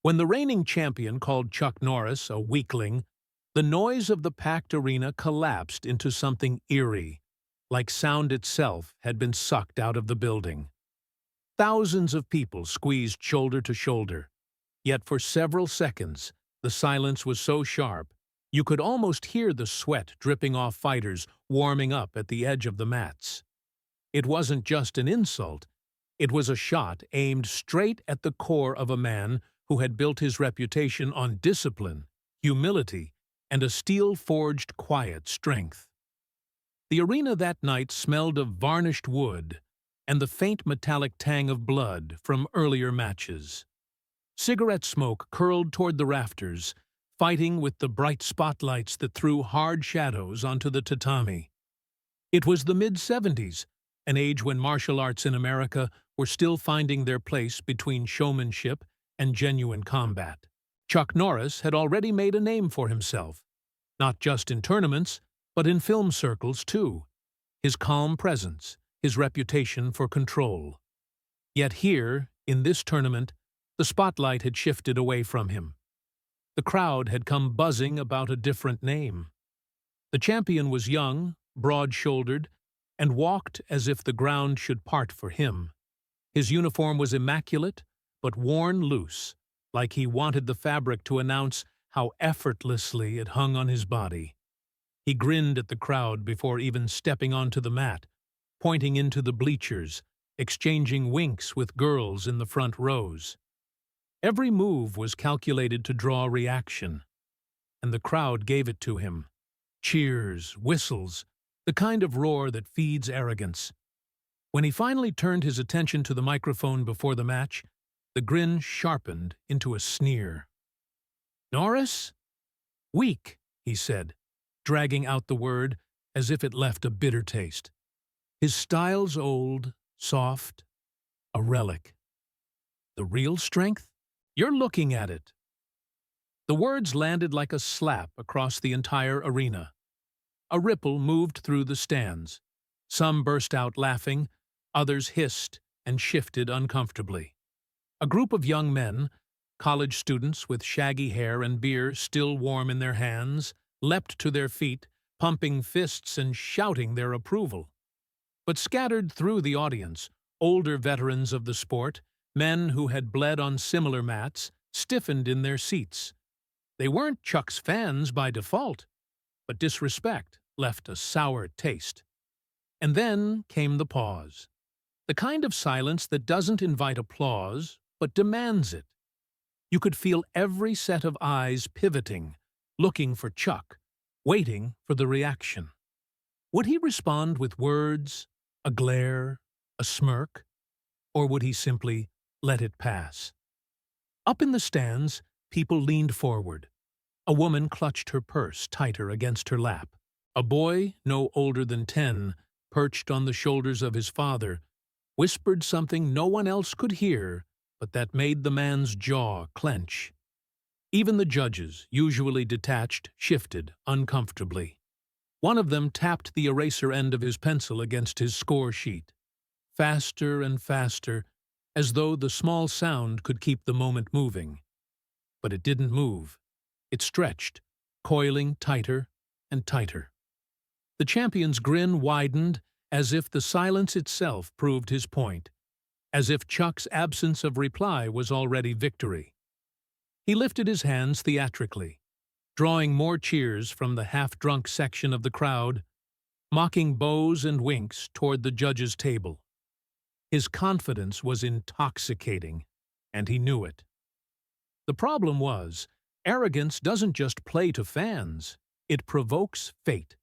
When the reigning champion called Chuck Norris a weakling, the noise of the packed arena collapsed into something eerie, like sound itself had been sucked out of the building. Thousands of people squeezed shoulder to shoulder, yet for several seconds the silence was so sharp you could almost hear the sweat dripping off fighters warming up at the edge of the mats. It wasn't just an insult, it was a shot aimed straight at the core of a man who had built his reputation on discipline, humility, and a steel-forged quiet strength. The arena that night smelled of varnished wood and the faint metallic tang of blood from earlier matches. Cigarette smoke curled toward the rafters, fighting with the bright spotlights that threw hard shadows onto the tatami. It was the mid-70s, an age when martial arts in America were still finding their place between showmanship and genuine combat. Chuck Norris had already made a name for himself, not just in tournaments, but in film circles too. His calm presence, his reputation for control. Yet here, in this tournament, the spotlight had shifted away from him. The crowd had come buzzing about a different name. The champion was young, broad-shouldered, and walked as if the ground should part for him. His uniform was immaculate, but worn loose, like he wanted the fabric to announce how effortlessly it hung on his body. He grinned at the crowd before even stepping onto the mat, pointing into the bleachers, exchanging winks with girls in the front rows. Every move was calculated to draw reaction, and the crowd gave it to him. Cheers, whistles, the kind of roar that feeds arrogance. When he finally turned his attention to the microphone before the match, the grin sharpened into a sneer. "Norris?" "Weak," he said, dragging out the word as if it left a bitter taste. His style's old, soft, a relic. "The real strength? You're looking at it." The words landed like a slap across the entire arena. A ripple moved through the stands. Some burst out laughing, others hissed and shifted uncomfortably. A group of young men, college students with shaggy hair and beer still warm in their hands, leapt to their feet, pumping fists and shouting their approval. But scattered through the audience, older veterans of the sport, men who had bled on similar mats, stiffened in their seats. They weren't Chuck's fans by default, but disrespect left a sour taste. And then came the pause. The kind of silence that doesn't invite applause, but demands it. You could feel every set of eyes pivoting, looking for Chuck, waiting for the reaction. Would he respond with words, a glare, a smirk, or would he simply let it pass? Up in the stands, people leaned forward. A woman clutched her purse tighter against her lap. A boy, no older than 10, perched on the shoulders of his father, whispered something no one else could hear, but that made the man's jaw clench. Even the judges, usually detached, shifted uncomfortably. One of them tapped the eraser end of his pencil against his score sheet. Faster and faster, as though the small sound could keep the moment moving. But it didn't move. It stretched, coiling tighter and tighter. The champion's grin widened as if the silence itself proved his point, as if Chuck's absence of reply was already victory. He lifted his hands theatrically, drawing more cheers from the half-drunk section of the crowd, mocking bows and winks toward the judges' table. His confidence was intoxicating, and he knew it. The problem was, arrogance doesn't just play to fans, it provokes fate.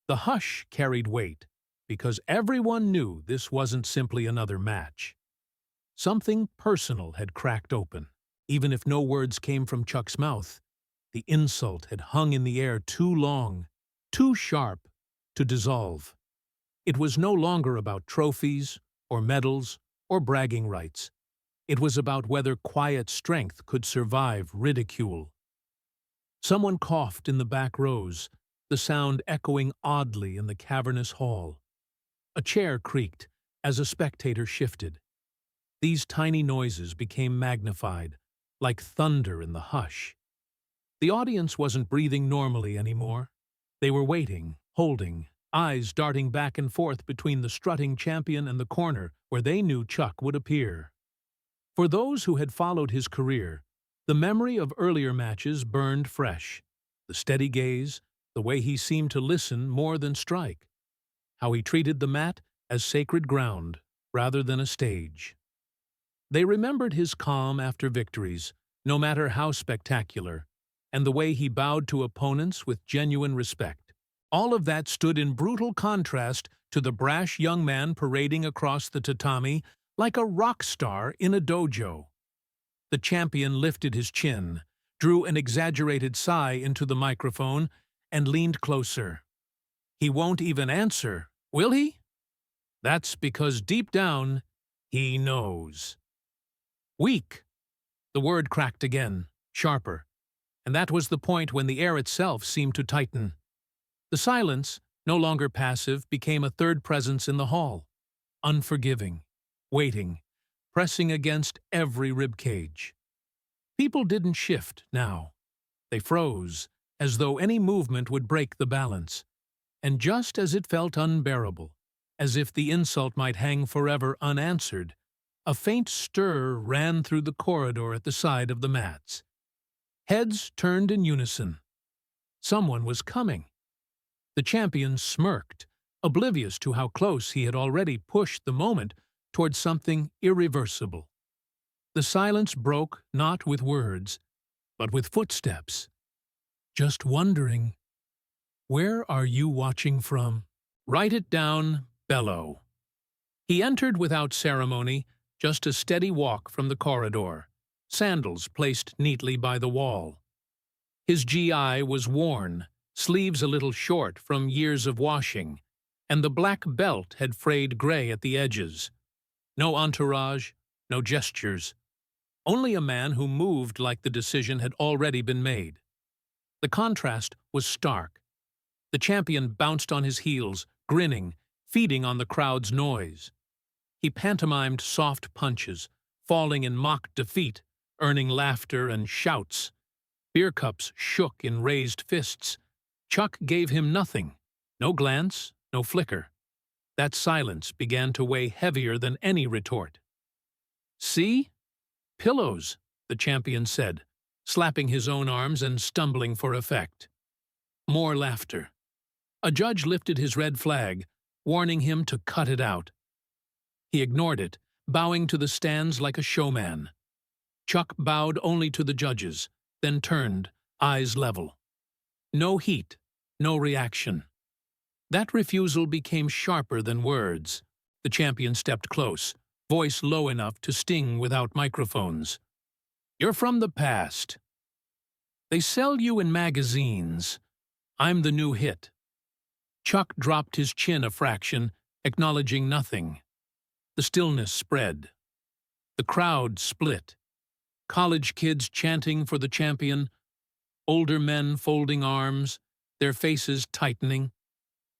The hush carried weight, because everyone knew this wasn't simply another match. Something personal had cracked open. Even if no words came from Chuck's mouth, the insult had hung in the air too long, too sharp, to dissolve. It was no longer about trophies, or medals, or bragging rights. It was about whether quiet strength could survive ridicule. Someone coughed in the back rows, the sound echoing oddly in the cavernous hall. A chair creaked as a spectator shifted. These tiny noises became magnified, like thunder in the hush. The audience wasn't breathing normally anymore. They were waiting, holding, eyes darting back and forth between the strutting champion and the corner where they knew Chuck would appear. For those who had followed his career, the memory of earlier matches burned fresh. The steady gaze, the way he seemed to listen more than strike, how he treated the mat as sacred ground rather than a stage. They remembered his calm after victories, no matter how spectacular, and the way he bowed to opponents with genuine respect. All of that stood in brutal contrast to the brash young man parading across the tatami like a rock star in a dojo. The champion lifted his chin, drew an exaggerated sigh into the microphone, and leaned closer. He won't even answer, will he? That's because deep down, he knows. Weak. The word cracked again, sharper, and that was the point when the air itself seemed to tighten. The silence, no longer passive, became a third presence in the hall, unforgiving, waiting, pressing against every ribcage. People didn't shift now. They froze, as though any movement would break the balance. And just as it felt unbearable, as if the insult might hang forever unanswered, a faint stir ran through the corridor at the side of the mats. Heads turned in unison. Someone was coming. The champion smirked, oblivious to how close he had already pushed the moment towards something irreversible. The silence broke not with words, but with footsteps. Just wondering, where are you watching from? Write it down, bellow. He entered without ceremony, just a steady walk from the corridor, sandals placed neatly by the wall. His GI was worn, sleeves a little short from years of washing, and the black belt had frayed gray at the edges. No entourage, no gestures. Only a man who moved like the decision had already been made. The contrast was stark. The champion bounced on his heels, grinning, feeding on the crowd's noise. He pantomimed soft punches, falling in mock defeat, earning laughter and shouts. Beer cups shook in raised fists. Chuck gave him nothing. No glance, no flicker. That silence began to weigh heavier than any retort. "See? Pillows," the champion said, slapping his own arms and stumbling for effect. More laughter. A judge lifted his red flag, warning him to cut it out. He ignored it, bowing to the stands like a showman. Chuck bowed only to the judges, then turned, eyes level. No heat, no reaction. That refusal became sharper than words. The champion stepped close, voice low enough to sting without microphones. "You're from the past. They sell you in magazines. I'm the new hit." Chuck dropped his chin a fraction, acknowledging nothing. The stillness spread. The crowd split. College kids chanting for the champion, older men folding arms, their faces tightening.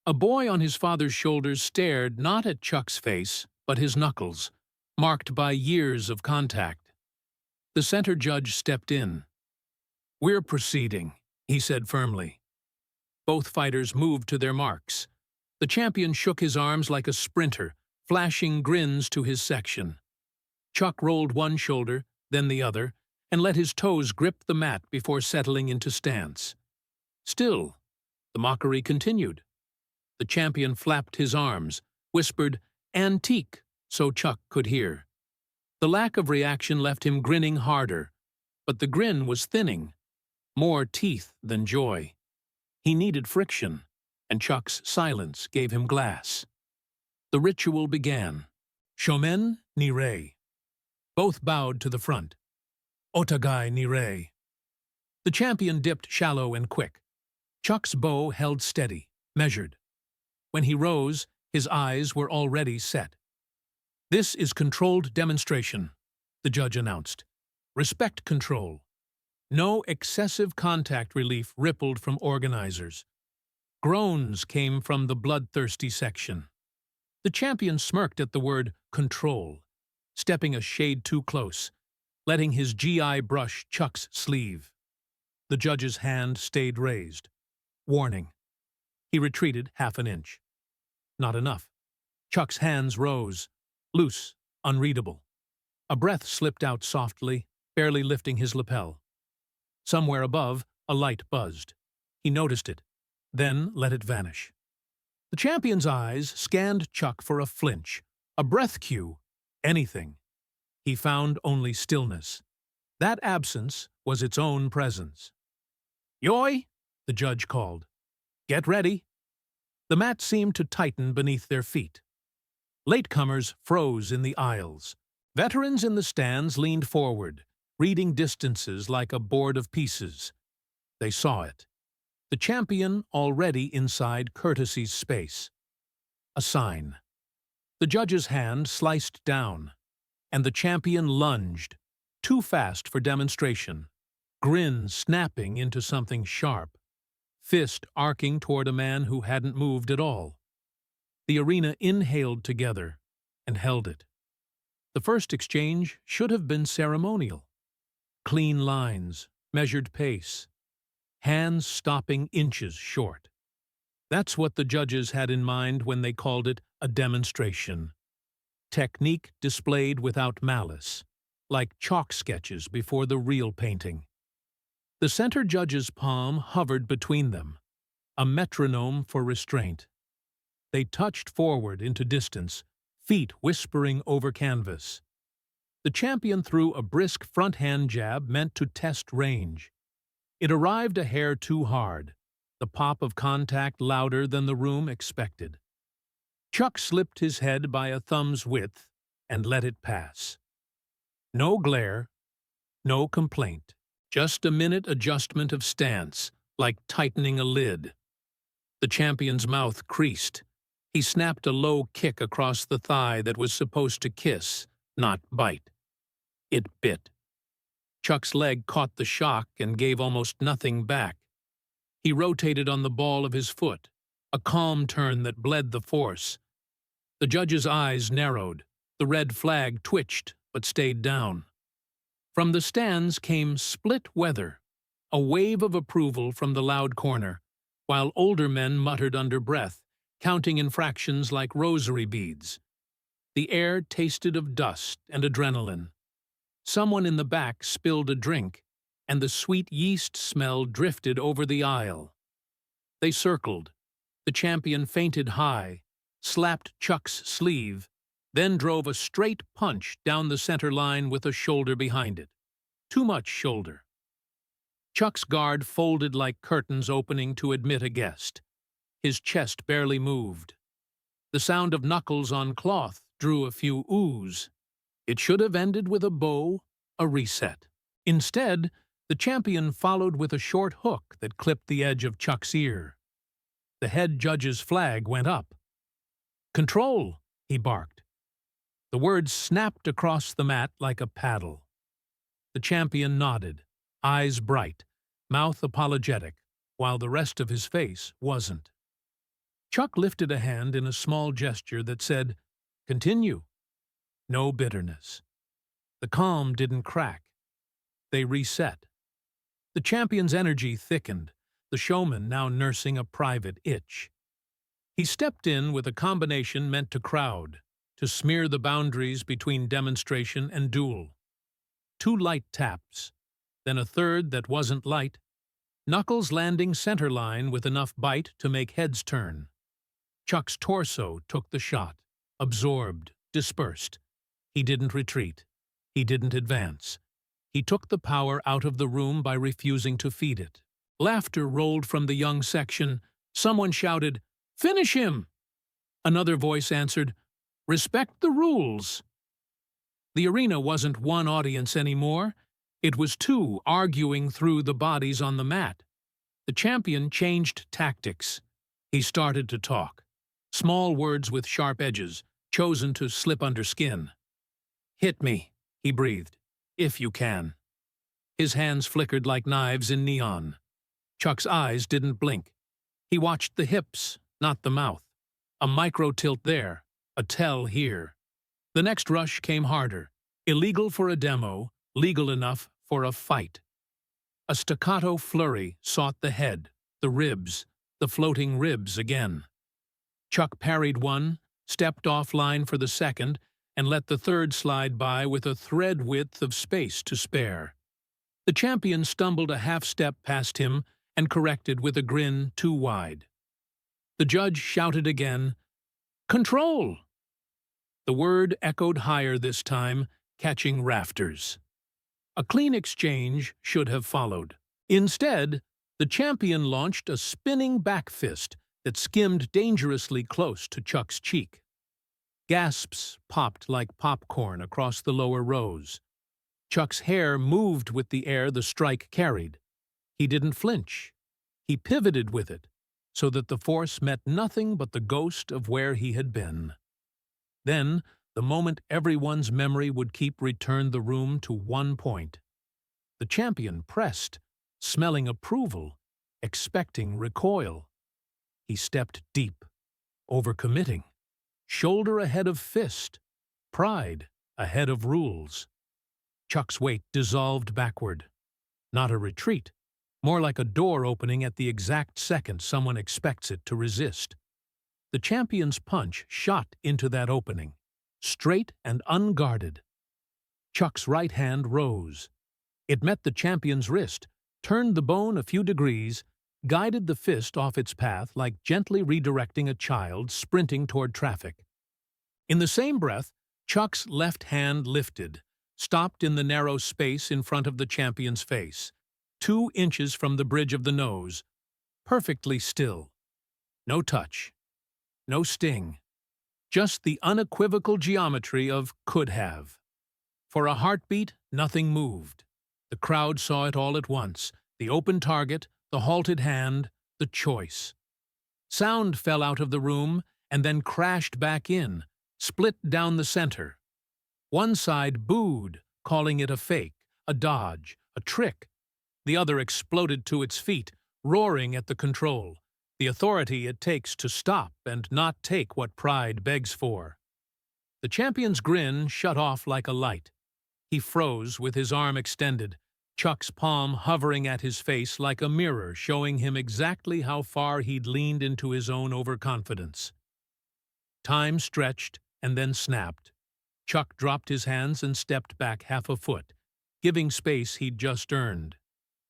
A boy on his father's shoulders stared not at Chuck's face, but his knuckles, marked by years of contact. The center judge stepped in. "We're proceeding," he said firmly. Both fighters moved to their marks. The champion shook his arms like a sprinter, flashing grins to his section. Chuck rolled one shoulder, then the other, and let his toes grip the mat before settling into stance. Still, the mockery continued. The champion flapped his arms, whispered, "Antique," so Chuck could hear. The lack of reaction left him grinning harder, but the grin was thinning, more teeth than joy. He needed friction, and Chuck's silence gave him glass. The ritual began. Shomen ni rei. Both bowed to the front. Otagai ni rei. The champion dipped shallow and quick. Chuck's bow held steady, measured. When he rose, his eyes were already set. "This is controlled demonstration," the judge announced. "Respect control." No excessive contact relief rippled from organizers. Groans came from the bloodthirsty section. The champion smirked at the word control, stepping a shade too close. letting his GI brush Chuck's sleeve. The judge's hand stayed raised. Warning. He retreated half an inch. Not enough. Chuck's hands rose, loose, unreadable. A breath slipped out softly, barely lifting his lapel. Somewhere above, a light buzzed. He noticed it, then let it vanish. The champion's eyes scanned Chuck for a flinch, a breath cue, anything. He found only stillness. That absence was its own presence. "Yoy!" the judge called. "Get ready." The mat seemed to tighten beneath their feet. Latecomers froze in the aisles. Veterans in the stands leaned forward, reading distances like a board of pieces. They saw it. The champion already inside courtesy's space. A sign. The judge's hand sliced down, and the champion lunged, too fast for demonstration, grin snapping into something sharp, fist arcing toward a man who hadn't moved at all. The arena inhaled together and held it. The first exchange should have been ceremonial. Clean lines, measured pace, hands stopping inches short. That's what the judges had in mind when they called it a demonstration. Technique displayed without malice, like chalk sketches before the real painting. The center judge's palm hovered between them, a metronome for restraint. They touched forward into distance, feet whispering over canvas. The champion threw a brisk front-hand jab meant to test range. It arrived a hair too hard, the pop of contact louder than the room expected. Chuck slipped his head by a thumb's width and let it pass. No glare, no complaint, just a minute adjustment of stance, like tightening a lid. The champion's mouth creased. He snapped a low kick across the thigh that was supposed to kiss, not bite. It bit. Chuck's leg caught the shock and gave almost nothing back. He rotated on the ball of his foot, a calm turn that bled the force. The judge's eyes narrowed. The red flag twitched, but stayed down. From the stands came split weather, a wave of approval from the loud corner, while older men muttered under breath, counting infractions like rosary beads. The air tasted of dust and adrenaline. Someone in the back spilled a drink, and the sweet yeast smell drifted over the aisle. They circled. The champion feinted high, slapped Chuck's sleeve, then drove a straight punch down the center line with a shoulder behind it. Too much shoulder. Chuck's guard folded like curtains opening to admit a guest. His chest barely moved. The sound of knuckles on cloth drew a few oohs. It should have ended with a bow, a reset. Instead, the champion followed with a short hook that clipped the edge of Chuck's ear. The head judge's flag went up. "Control," he barked. The words snapped across the mat like a paddle. The champion nodded, eyes bright, mouth apologetic, while the rest of his face wasn't. Chuck lifted a hand in a small gesture that said, "Continue." No bitterness. The calm didn't crack. They reset. The champion's energy thickened, the showman now nursing a private itch. He stepped in with a combination meant to crowd, to smear the boundaries between demonstration and duel. 2 light taps, then a third that wasn't light, knuckles landing center line with enough bite to make heads turn. Chuck's torso took the shot, absorbed, dispersed. He didn't retreat. He didn't advance. He took the power out of the room by refusing to feed it. Laughter rolled from the young section. Someone shouted, "Finish him!" Another voice answered, "Respect the rules." The arena wasn't one audience anymore. It was 2 arguing through the bodies on the mat. The champion changed tactics. He started to talk. Small words with sharp edges, chosen to slip under skin. "Hit me," he breathed, "if you can." His hands flickered like knives in neon. Chuck's eyes didn't blink. He watched the hips, not the mouth. A micro-tilt there, a tell here. The next rush came harder. Illegal for a demo, legal enough for a fight. A staccato flurry sought the head, the ribs, the floating ribs again. Chuck parried one, stepped offline for the second, and let the third slide by with a thread width of space to spare. The champion stumbled a half-step past him and corrected with a grin too wide. The judge shouted again, "Control!" The word echoed higher this time, catching rafters. A clean exchange should have followed. Instead, the champion launched a spinning back fist that skimmed dangerously close to Chuck's cheek. Gasps popped like popcorn across the lower rows. Chuck's hair moved with the air the strike carried. He didn't flinch. He pivoted with it, so that the force met nothing but the ghost of where he had been. Then, the moment everyone's memory would keep returned the room to one point. The champion pressed, smelling approval, expecting recoil. He stepped deep, overcommitting, shoulder ahead of fist, pride ahead of rules. Chuck's weight dissolved backward. Not a retreat, more like a door opening at the exact second someone expects it to resist. The champion's punch shot into that opening, straight and unguarded. Chuck's right hand rose. It met the champion's wrist, turned the bone a few degrees, guided the fist off its path like gently redirecting a child sprinting toward traffic. In the same breath, Chuck's left hand lifted, stopped in the narrow space in front of the champion's face, 2 inches from the bridge of the nose, perfectly still. No touch. No sting. Just the unequivocal geometry of could have. For a heartbeat, nothing moved. The crowd saw it all at once, the open target, the halted hand, the choice. Sound fell out of the room and then crashed back in, split down the center. One side booed, calling it a fake, a dodge, a trick. The other exploded to its feet, roaring at the control, the authority it takes to stop and not take what pride begs for. The champion's grin shut off like a light. He froze with his arm extended, Chuck's palm hovering at his face like a mirror showing him exactly how far he'd leaned into his own overconfidence. Time stretched and then snapped. Chuck dropped his hands and stepped back half a foot, giving space he'd just earned.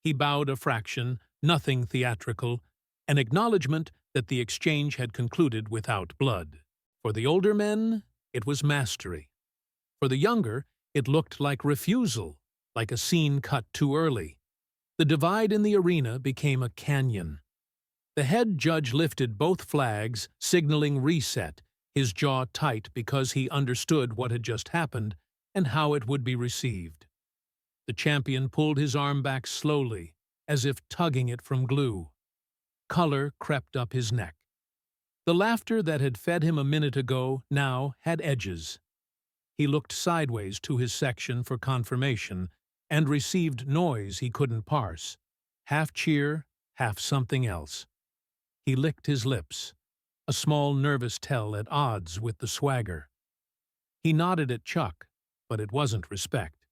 He bowed a fraction, nothing theatrical, an acknowledgement that the exchange had concluded without blood. For the older men, it was mastery. For the younger, it looked like refusal, like a scene cut too early. The divide in the arena became a canyon. The head judge lifted both flags, signaling reset, his jaw tight because he understood what had just happened and how it would be received. The champion pulled his arm back slowly, as if tugging it from glue. Color crept up his neck. The laughter that had fed him a minute ago now had edges. He looked sideways to his section for confirmation and received noise he couldn't parse, half cheer, half something else. He licked his lips, a small nervous tell at odds with the swagger. He nodded at Chuck, but it wasn't respect.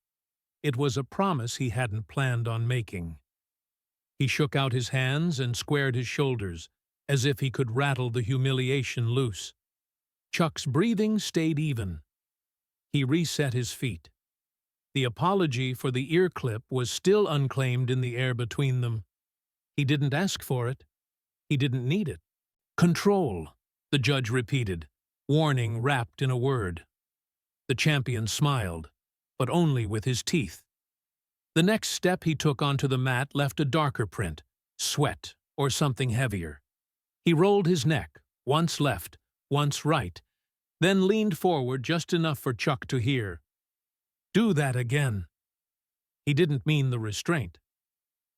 It was a promise he hadn't planned on making. He shook out his hands and squared his shoulders, as if he could rattle the humiliation loose. Chuck's breathing stayed even. He reset his feet. The apology for the ear clip was still unclaimed in the air between them. He didn't ask for it. He didn't need it. "Control," the judge repeated, warning wrapped in a word. The champion smiled, but only with his teeth. The next step he took onto the mat left a darker print, sweat or something heavier. He rolled his neck, once left, once right, then leaned forward just enough for Chuck to hear. "Do that again." He didn't mean the restraint.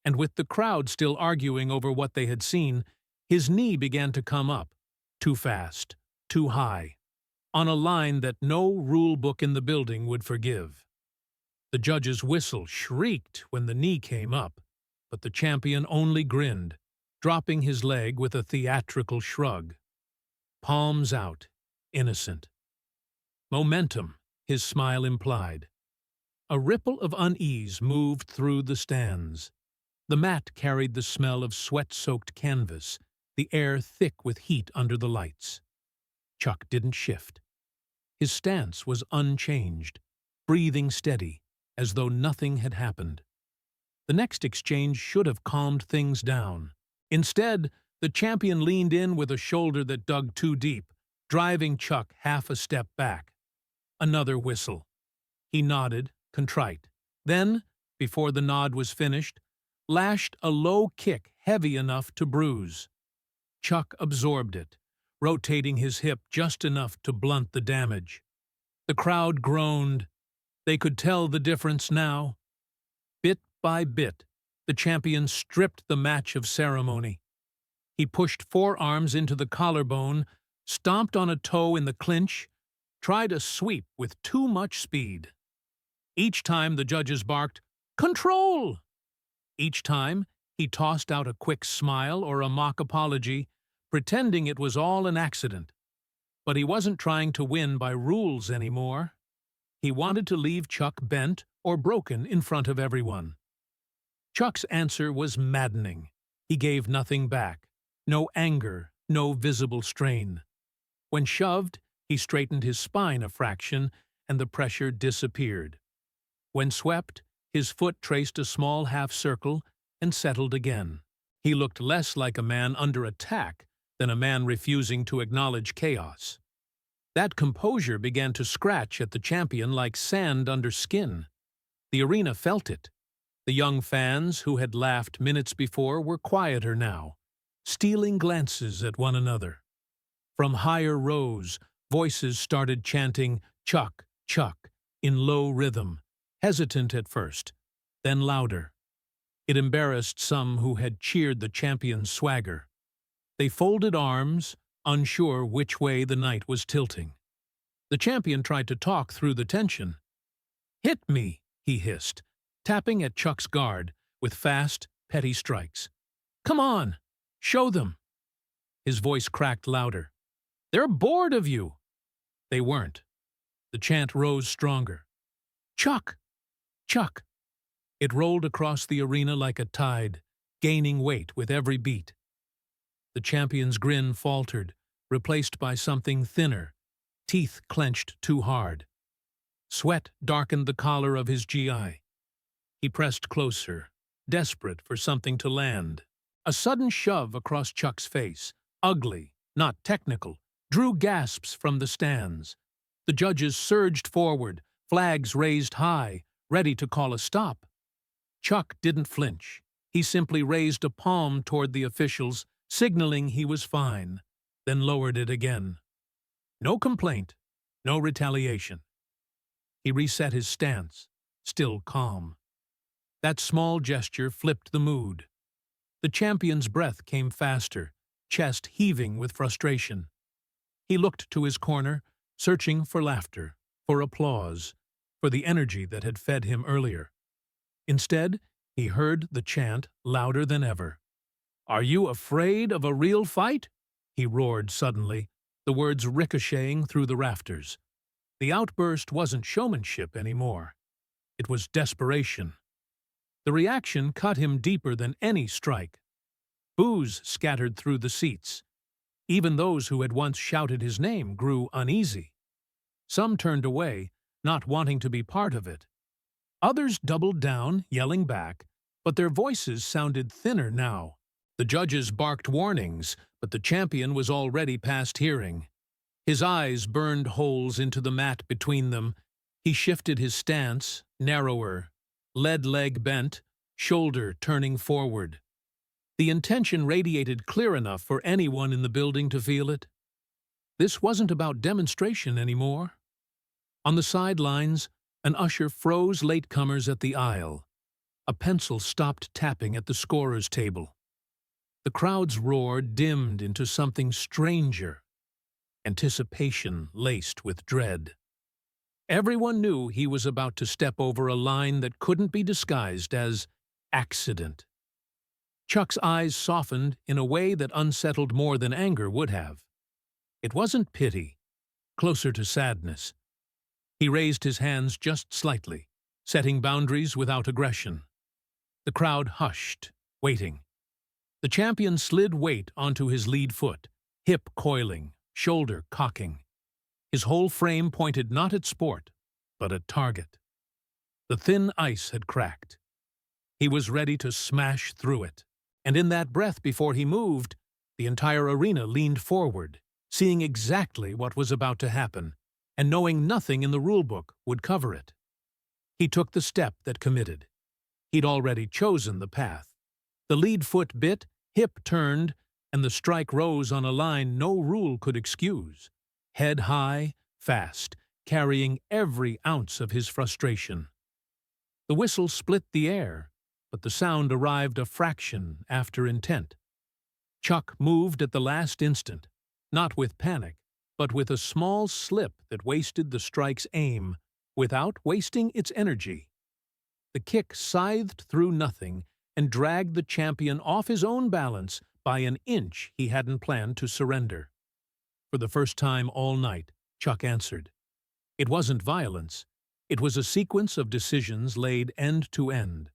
And with the crowd still arguing over what they had seen, his knee began to come up, too fast, too high, on a line that no rule book in the building would forgive. The judge's whistle shrieked when the knee came up, but the champion only grinned, dropping his leg with a theatrical shrug. Palms out, innocent. Momentum, his smile implied. A ripple of unease moved through the stands. The mat carried the smell of sweat-soaked canvas, the air thick with heat under the lights. Chuck didn't shift. His stance was unchanged, breathing steady, as though nothing had happened. The next exchange should have calmed things down. Instead, the champion leaned in with a shoulder that dug too deep, driving Chuck half a step back. Another whistle. He nodded, contrite. Then, before the nod was finished, lashed a low kick heavy enough to bruise. Chuck absorbed it, rotating his hip just enough to blunt the damage. The crowd groaned. They could tell the difference now. Bit by bit, the champion stripped the match of ceremony. He pushed forearms into the collarbone, stomped on a toe in the clinch, tried a sweep with too much speed. Each time the judges barked, "Control!" Each time he tossed out a quick smile or a mock apology, pretending it was all an accident. But he wasn't trying to win by rules anymore. He wanted to leave Chuck bent or broken in front of everyone. Chuck's answer was maddening. He gave nothing back. No anger, no visible strain. When shoved, he straightened his spine a fraction, and the pressure disappeared. When swept, his foot traced a small half-circle and settled again. He looked less like a man under attack than a man refusing to acknowledge chaos. That composure began to scratch at the champion like sand under skin. The arena felt it. The young fans who had laughed minutes before were quieter now, stealing glances at one another. From higher rows, voices started chanting "Chuck, Chuck" in low rhythm, hesitant at first, then louder. It embarrassed some who had cheered the champion's swagger. They folded arms, unsure which way the night was tilting. The champion tried to talk through the tension. "Hit me," he hissed, tapping at Chuck's guard with fast, petty strikes. "Come on, show them." His voice cracked louder. "They're bored of you." They weren't. The chant rose stronger. "Chuck! Chuck!" It rolled across the arena like a tide, gaining weight with every beat. The champion's grin faltered, replaced by something thinner, teeth clenched too hard. Sweat darkened the collar of his GI. He pressed closer, desperate for something to land. A sudden shove across Chuck's face, ugly, not technical, drew gasps from the stands. The judges surged forward, flags raised high, ready to call a stop. Chuck didn't flinch. He simply raised a palm toward the officials, signaling he was fine, then lowered it again. No complaint, no retaliation. He reset his stance, still calm. That small gesture flipped the mood. The champion's breath came faster, chest heaving with frustration. He looked to his corner, searching for laughter, for applause, for the energy that had fed him earlier. Instead, he heard the chant louder than ever. "Are you afraid of a real fight?" he roared suddenly, the words ricocheting through the rafters. The outburst wasn't showmanship anymore. It was desperation. The reaction cut him deeper than any strike. Boos scattered through the seats. Even those who had once shouted his name grew uneasy. Some turned away, not wanting to be part of it. Others doubled down, yelling back, but their voices sounded thinner now. The judges barked warnings, but the champion was already past hearing. His eyes burned holes into the mat between them. He shifted his stance, narrower, lead leg bent, shoulder turning forward. The intention radiated clear enough for anyone in the building to feel it. This wasn't about demonstration anymore. On the sidelines, an usher froze latecomers at the aisle. A pencil stopped tapping at the scorer's table. The crowd's roar dimmed into something stranger, anticipation laced with dread. Everyone knew he was about to step over a line that couldn't be disguised as accident. Chuck's eyes softened in a way that unsettled more than anger would have. It wasn't pity, closer to sadness. He raised his hands just slightly, setting boundaries without aggression. The crowd hushed, waiting. The champion slid weight onto his lead foot, hip coiling, shoulder cocking. His whole frame pointed not at sport, but at target. The thin ice had cracked. He was ready to smash through it. And in that breath before he moved, the entire arena leaned forward, seeing exactly what was about to happen, and knowing nothing in the rulebook would cover it. He took the step that committed. He'd already chosen the path. The lead foot bit, hip turned, and the strike rose on a line no rule could excuse. Head high, fast, carrying every ounce of his frustration. The whistle split the air, but the sound arrived a fraction after intent. Chuck moved at the last instant, not with panic, but with a small slip that wasted the strike's aim without wasting its energy. The kick scythed through nothing and dragged the champion off his own balance by an inch he hadn't planned to surrender. For the first time all night, Chuck answered. It wasn't violence. It was a sequence of decisions laid end to end.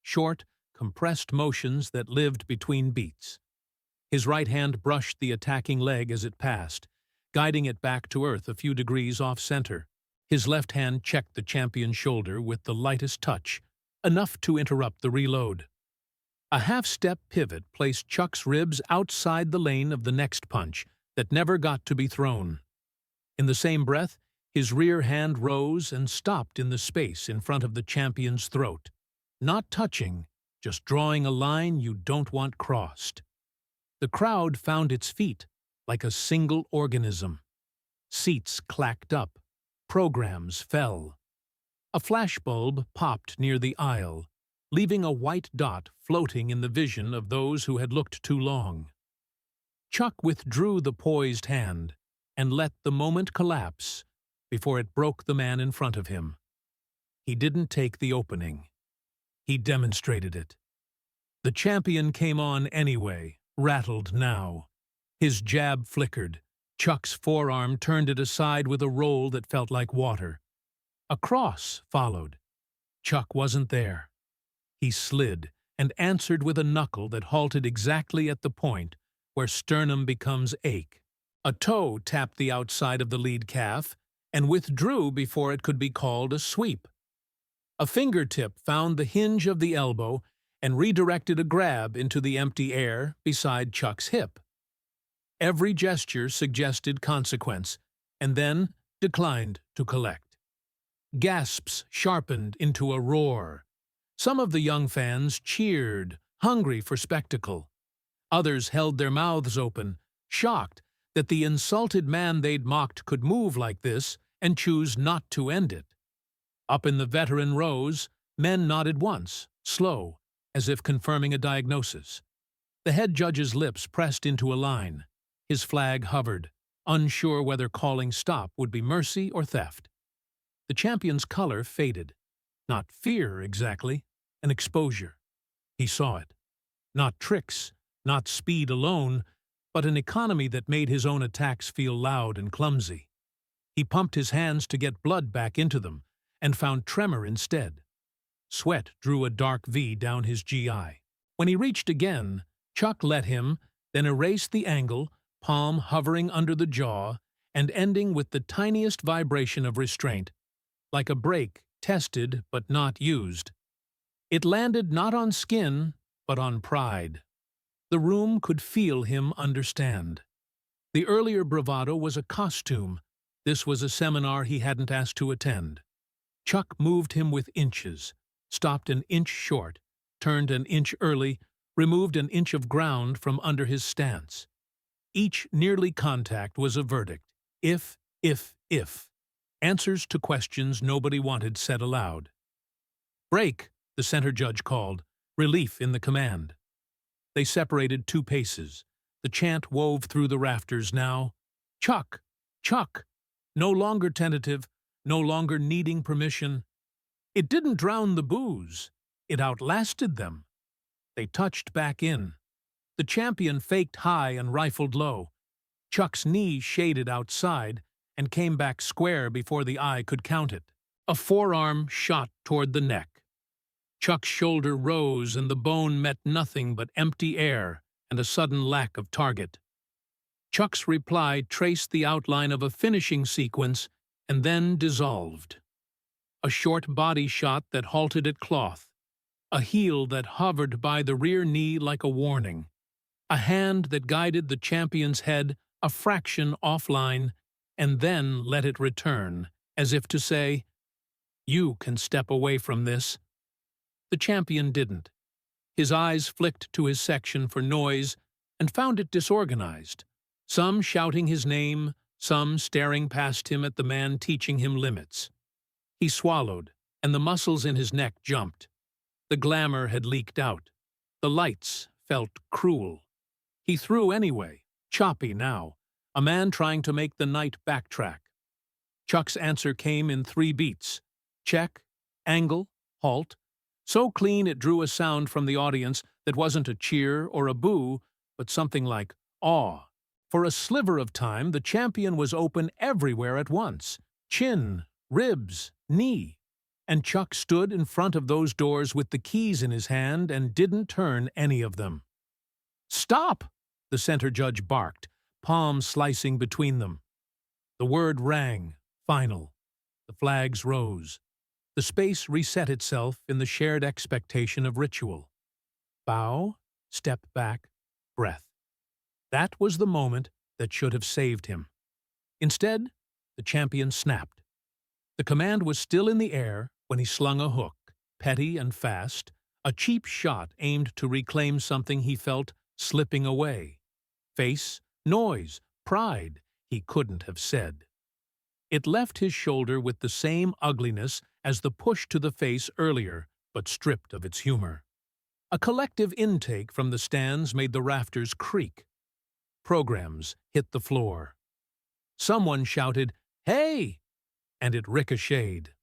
Short, compressed motions that lived between beats. His right hand brushed the attacking leg as it passed, guiding it back to earth a few degrees off-center. His left hand checked the champion's shoulder with the lightest touch, enough to interrupt the reload. A half-step pivot placed Chuck's ribs outside the lane of the next punch that never got to be thrown. In the same breath, his rear hand rose and stopped in the space in front of the champion's throat. Not touching, just drawing a line you don't want crossed. The crowd found its feet like a single organism. Seats clacked up. Programs fell. A flashbulb popped near the aisle, leaving a white dot floating in the vision of those who had looked too long. Chuck withdrew the poised hand and let the moment collapse before it broke the man in front of him. He didn't take the opening. He demonstrated it. The champion came on anyway, rattled now. His jab flickered. Chuck's forearm turned it aside with a roll that felt like water. A cross followed. Chuck wasn't there. He slid and answered with a knuckle that halted exactly at the point where sternum becomes ache. A toe tapped the outside of the lead calf and withdrew before it could be called a sweep. A fingertip found the hinge of the elbow and redirected a grab into the empty air beside Chuck's hip. Every gesture suggested consequence, and then declined to collect. Gasps sharpened into a roar. Some of the young fans cheered, hungry for spectacle. Others held their mouths open, shocked that the insulted man they'd mocked could move like this and choose not to end it. Up in the veteran rows, men nodded once, slow, as if confirming a diagnosis. The head judge's lips pressed into a line. His flag hovered, unsure whether calling stop would be mercy or theft. The champion's color faded. Not fear, exactly, an exposure. He saw it. Not tricks, not speed alone, but an economy that made his own attacks feel loud and clumsy. He pumped his hands to get blood back into them, and found tremor instead. Sweat drew a dark V down his GI. When he reached again, Chuck let him, then erased the angle, palm hovering under the jaw, and ending with the tiniest vibration of restraint, like a brake tested but not used. It landed not on skin, but on pride. The room could feel him understand. The earlier bravado was a costume. This was a seminar he hadn't asked to attend. Chuck moved him with inches, stopped an inch short, turned an inch early, removed an inch of ground from under his stance. Each nearly contact was a verdict. If. Answers to questions nobody wanted said aloud. "Break," the center judge called, relief in the command. They separated 2 paces. The chant wove through the rafters now. Chuck! Chuck! No longer tentative, no longer needing permission. It didn't drown the boos. It outlasted them. They touched back in. The champion faked high and rifled low. Chuck's knee shaded outside and came back square before the eye could count it. A forearm shot toward the neck. Chuck's shoulder rose and the bone met nothing but empty air and a sudden lack of target. Chuck's reply traced the outline of a finishing sequence and then dissolved. A short body shot that halted at cloth. A heel that hovered by the rear knee like a warning. A hand that guided the champion's head a fraction offline and then let it return, as if to say, "You can step away from this." The champion didn't. His eyes flicked to his section for noise and found it disorganized, some shouting his name, some staring past him at the man teaching him limits. He swallowed, and the muscles in his neck jumped. The glamour had leaked out. The lights felt cruel. He threw anyway, choppy now, a man trying to make the night backtrack. Chuck's answer came in 3 beats. Check, angle, halt. So clean it drew a sound from the audience that wasn't a cheer or a boo, but something like awe. For a sliver of time, the champion was open everywhere at once. Chin, ribs, knee. And Chuck stood in front of those doors with the keys in his hand and didn't turn any of them. "Stop!" the center judge barked, palms slicing between them. The word rang, final. The flags rose. The space reset itself in the shared expectation of ritual. Bow, step back, breath. That was the moment that should have saved him. Instead, the champion snapped. The command was still in the air when he slung a hook, petty and fast, a cheap shot aimed to reclaim something he felt slipping away. Face, noise, pride, he couldn't have said. It left his shoulder with the same ugliness as the push to the face earlier, but stripped of its humor. A collective intake from the stands made the rafters creak. Programs hit the floor. Someone shouted, "Hey!" and it ricocheted.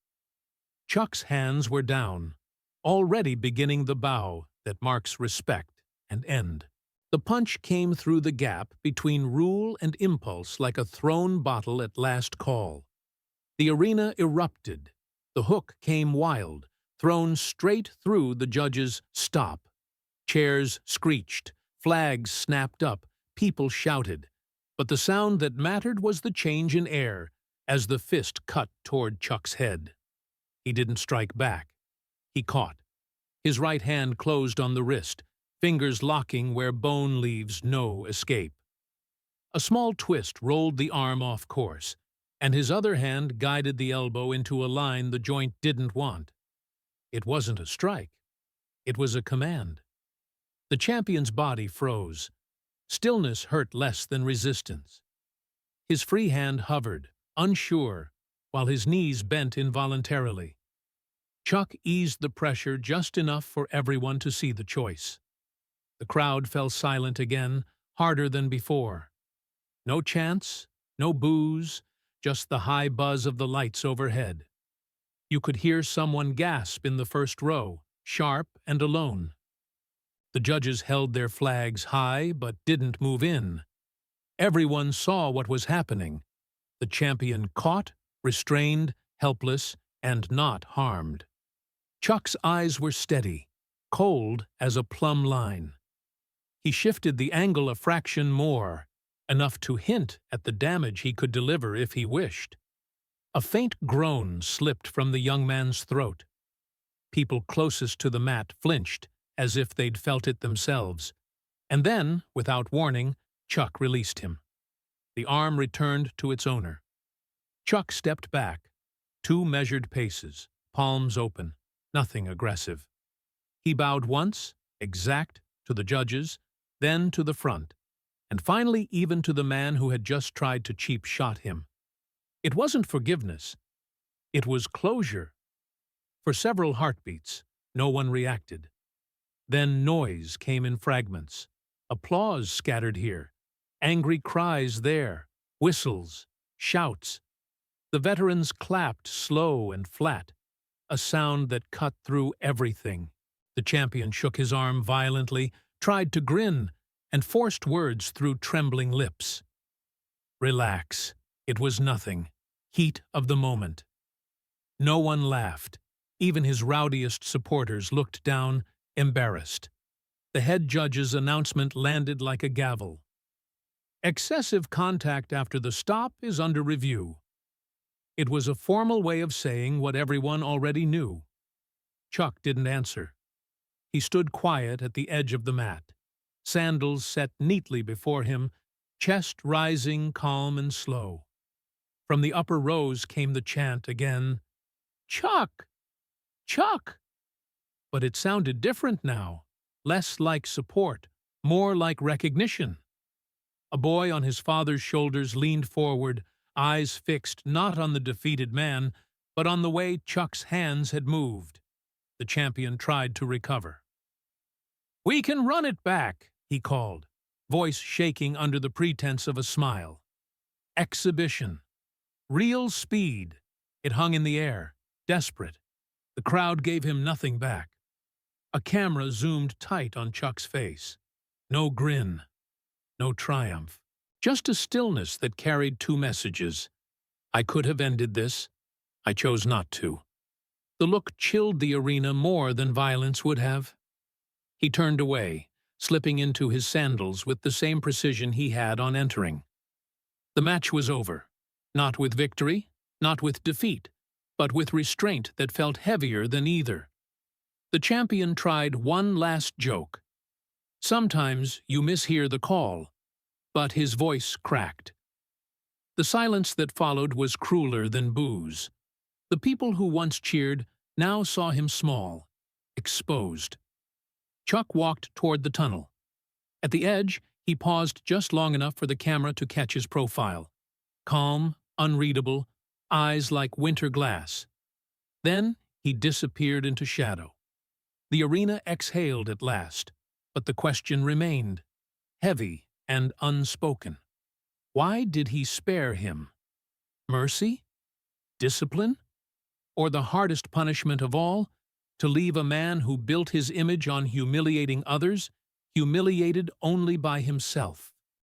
Chuck's hands were down, already beginning the bow that marks respect and end. The punch came through the gap between rule and impulse like a thrown bottle at last call. The arena erupted. The hook came wild, thrown straight through the judge's stop. Chairs screeched, flags snapped up, people shouted. But the sound that mattered was the change in air as the fist cut toward Chuck's head. He didn't strike back. He caught. His right hand closed on the wrist, fingers locking where bone leaves no escape. A small twist rolled the arm off course, and his other hand guided the elbow into a line the joint didn't want. It wasn't a strike. It was a command. The champion's body froze. Stillness hurt less than resistance. His free hand hovered, unsure, while his knees bent involuntarily. Chuck eased the pressure just enough for everyone to see the choice. The crowd fell silent again, harder than before. No chants, no boos, just the high buzz of the lights overhead. You could hear someone gasp in the first row, sharp and alone. The judges held their flags high but didn't move in. Everyone saw what was happening. The champion caught, restrained, helpless, and not harmed. Chuck's eyes were steady, cold as a plumb line. He shifted the angle a fraction more, enough to hint at the damage he could deliver if he wished. A faint groan slipped from the young man's throat. People closest to the mat flinched, as if they'd felt it themselves. And then, without warning, Chuck released him. The arm returned to its owner. Chuck stepped back, 2 measured paces, palms open, nothing aggressive. He bowed once, exact, to the judges, then to the front, and finally even to the man who had just tried to cheap shot him. It wasn't forgiveness. It was closure. For several heartbeats, no one reacted. Then noise came in fragments. Applause scattered here. Angry cries there. Whistles. Shouts. The veterans clapped slow and flat, a sound that cut through everything. The champion shook his arm violently, tried to grin, and forced words through trembling lips. Relax. It was nothing. Heat of the moment. No one laughed. Even his rowdiest supporters looked down, embarrassed. The head judge's announcement landed like a gavel. Excessive contact after the stop is under review. It was a formal way of saying what everyone already knew. Chuck didn't answer. He stood quiet at the edge of the mat, sandals set neatly before him, chest rising calm and slow. From the upper rows came the chant again, "Chuck! Chuck!" But it sounded different now, less like support, more like recognition. A boy on his father's shoulders leaned forward, eyes fixed not on the defeated man, but on the way Chuck's hands had moved. The champion tried to recover. "We can run it back," he called, voice shaking under the pretense of a smile. Exhibition. Real speed. It hung in the air, desperate. The crowd gave him nothing back. A camera zoomed tight on Chuck's face. No grin. No triumph. Just a stillness that carried two messages. I could have ended this. I chose not to. The look chilled the arena more than violence would have. He turned away, slipping into his sandals with the same precision he had on entering. The match was over. Not with victory, not with defeat, but with restraint that felt heavier than either. The champion tried one last joke. Sometimes you mishear the call, but his voice cracked. The silence that followed was crueler than boos. The people who once cheered now saw him small, exposed. Chuck walked toward the tunnel. At the edge, he paused just long enough for the camera to catch his profile. Calm, unreadable, eyes like winter glass. Then he disappeared into shadow. The arena exhaled at last, but the question remained, heavy and unspoken. Why did he spare him? Mercy? Discipline? Or the hardest punishment of all, to leave a man who built his image on humiliating others, humiliated only by himself?